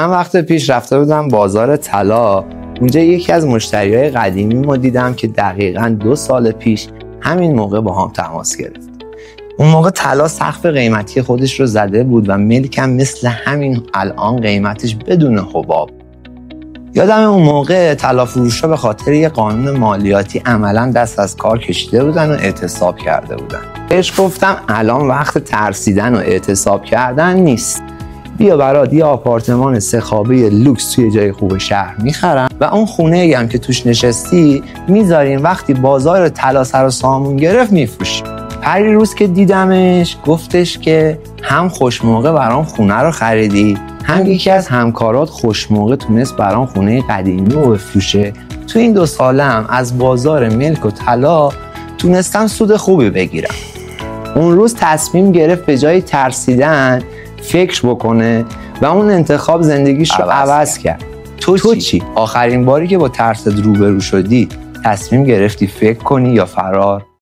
من وقت پیش رفته بودم بازار طلا. اونجا یکی از مشتریای قدیمی دیدم که دقیقاً 2 سال پیش همین موقع با هم تماس گرفت. اون موقع طلا سقف قیمتی خودش رو زده بود و ملکم مثل همین الان قیمتش بدون حباب. یادم اون موقع طلا فروشا به خاطر یه قانون مالیاتی عملاً دست از کار کشیده بودن و اعتصاب کرده بودن. بهش گفتم الان وقت ترسیدن و اعتصاب کردن نیست. بیا برات یه آپارتمان 3 خوابه لوکس توی جای خوب شهر میخرم و اون خونه‌ای هم که توش نشستی میذاریم وقتی بازار طلا سر و سامون گرفت میفروشیم. پری روز که دیدمش گفتش که هم خوش موقع برام خونه رو خریدی، هم یکی از همکارات خوش موقع تونست برام خونه قدیمی رو بفروشه. تو این 2 سالم از بازار ملک و طلا تونستم سود خوبی بگیرم. اون روز تصمیم گرفت به جای ترسیدن فکر بکنه و اون انتخاب زندگیش رو عوض کرد. تو چی؟ آخرین باری که با ترست روبرو شدی تصمیم گرفتی فکر کنی یا فرار؟